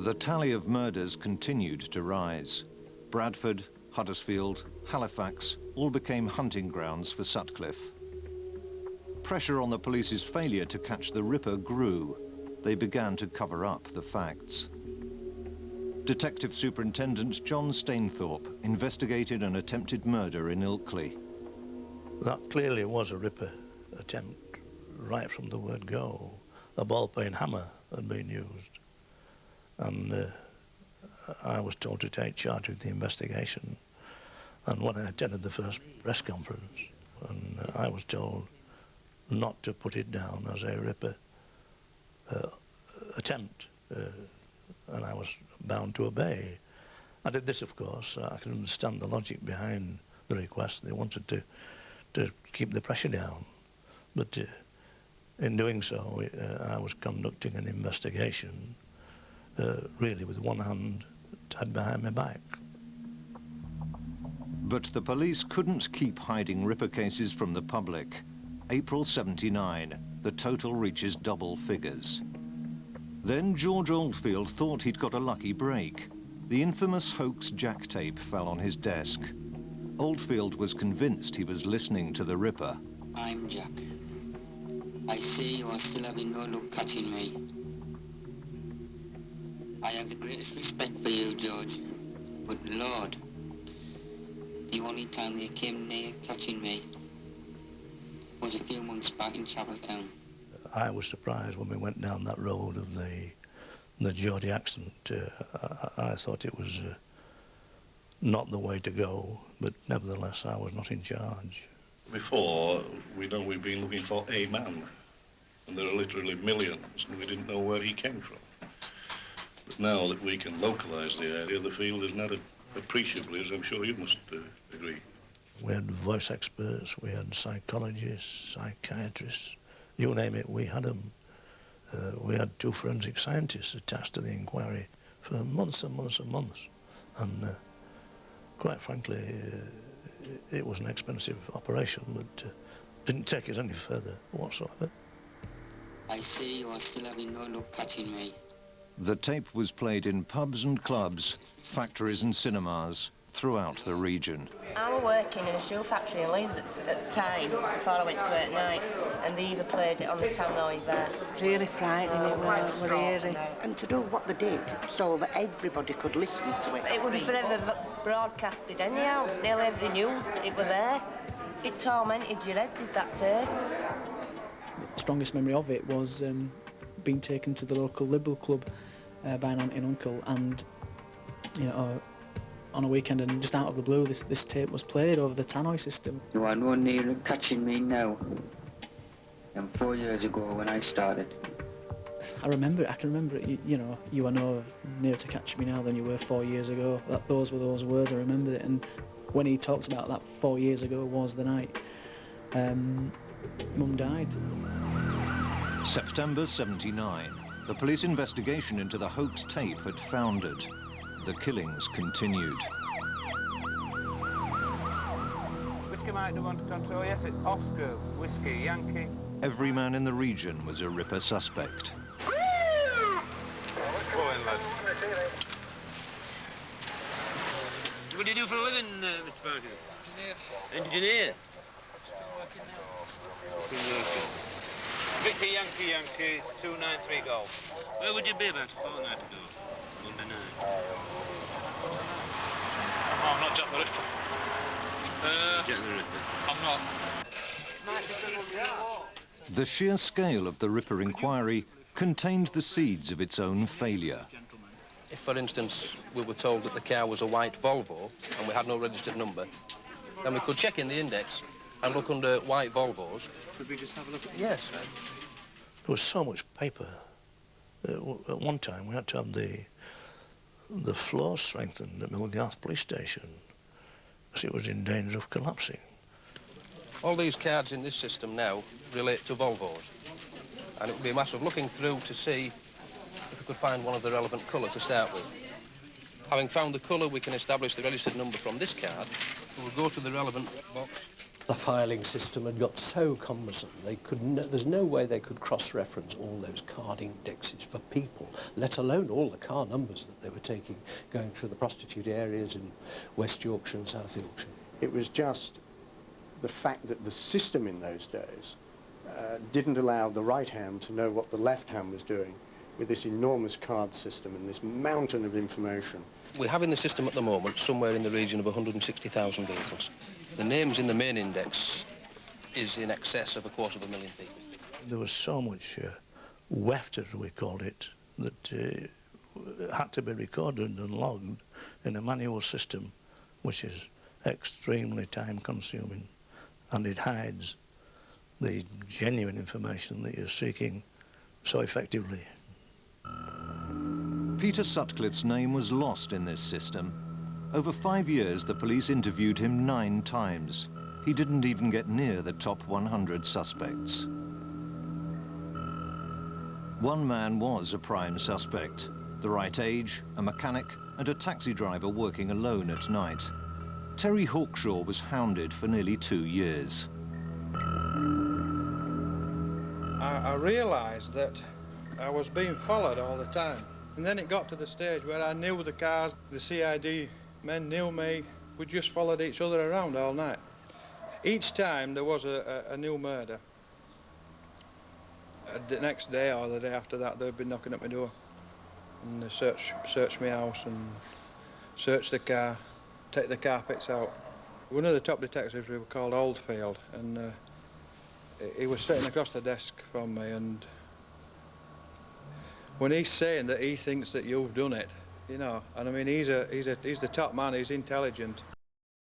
The tally of murders continued to rise. Bradford, Huddersfield, Halifax all became hunting grounds for Sutcliffe. Pressure on the police's failure to catch the Ripper grew. They began to cover up the facts. Detective Superintendent John Stainthorpe investigated an attempted murder in Ilkley. That clearly was a Ripper attempt, right from the word go. A ball-peen hammer had been used. And I was told to take charge of the investigation. And when I attended the first press conference, and I was told not to put it down as a Ripper attempt, and I was bound to obey. I did this, of course. I can understand the logic behind the request. They wanted to keep the pressure down. But in doing so, I was conducting an investigation, really with one hand tied behind my back. But the police couldn't keep hiding Ripper cases from the public. April '79, the total reaches double figures. Then George Oldfield thought he'd got a lucky break. The infamous hoax Jack tape fell on his desk. Oldfield was convinced he was listening to the Ripper. I'm Jack. I see you are still having no luck catching me. I have the greatest respect for you, George, but Lord, the only time they came near catching me was a few months back in Chapeltown. I was surprised when we went down that road of the Geordie accent. I thought it was not the way to go, but nevertheless I was not in charge. Before, we know we've been looking for a man, and there are literally millions, and we didn't know where he came from. But now that we can localise the area, the field is not appreciably, as I'm sure you must agree. We had voice experts, we had psychologists, psychiatrists, you name it, we had them. We had 2 forensic scientists attached to the inquiry for months and months and months. And quite frankly, it was an expensive operation, but didn't take us any further whatsoever. I see you are still having no luck catching me. The tape was played in pubs and clubs, factories and cinemas throughout the region. I was working in a shoe factory in Leeds at the time, before I went to work nights, and they even played it on the tannoy there. Really frightening, it was eerie. And to do what they did, so that everybody could listen to it. It would be forever broadcasted anyhow, nearly every news, it was there. It tormented your head, did that tape. The strongest memory of it was being taken to the local Liberal club by an auntie and uncle, and you know, on a weekend, and just out of the blue this tape was played over the tannoy system. You are no nearer catching me now than 4 years ago when I started. I remember it, I can remember it, you know, you are no nearer to catch me now than you were 4 years ago. Those were those words, I remembered it, and when he talked about that 4 years ago was the night Mum died. September '79. The police investigation into the hoax tape had foundered. The killings continued. Whiskey Mike, do you want to control? Yes, it's Oscar, Whiskey, Yankee. Every man in the region was a Ripper suspect. Go in, lad. What do you do for a living, Mr. Parker? Engineer. Engineer? Vicky, Yankee, 293 Golf. Where would you be about a fortnight ago? Monday night. Oh, I'm not Jack the Ripper. Jack the Ripper. I'm not. The sheer scale of the Ripper inquiry contained the seeds of its own failure. If, for instance, we were told that the car was a white Volvo and we had no registered number, then we could check in the index and look under white Volvos. Could we just have a look at it? Yes. There was so much paper. At one time, we had to have the floor strengthened at Millgarth Police Station because it was in danger of collapsing. All these cards in this system now relate to Volvos, and it would be a matter of looking through to see if we could find one of the relevant colour to start with. Having found the colour, we can establish the registered number from this card. We will go to the relevant box The filing system had got so cumbersome, there's no way they could cross-reference all those card indexes for people, let alone all the car numbers that they were taking, going through the prostitute areas in West Yorkshire and South Yorkshire. It was just the fact that the system in those days didn't allow the right hand to know what the left hand was doing with this enormous card system and this mountain of information. We have in the system at the moment somewhere in the region of 160,000 vehicles. The names in the main index is in excess of 250,000 people. There was so much weft, as we called it, that had to be recorded and logged in a manual system, which is extremely time-consuming, and it hides the genuine information that you're seeking so effectively. Peter Sutcliffe's name was lost in this system. Over 5 years, the police interviewed him 9 times. He didn't even get near the top 100 suspects. One man was a prime suspect. The right age, a mechanic, and a taxi driver working alone at night. Terry Hawkshaw was hounded for nearly 2 years. I realised that I was being followed all the time. And then it got to the stage where I knew the cars, the CID men knew me. We just followed each other around all night. Each time there was a new murder. The next day or the day after that, they'd be knocking at my door. And they search my house and search the car, take the carpets out. One of the top detectives, we were called Oldfield, and he was sitting across the desk from me, and when he's saying that he thinks that you've done it, you know, and I mean, he's the top man, he's intelligent.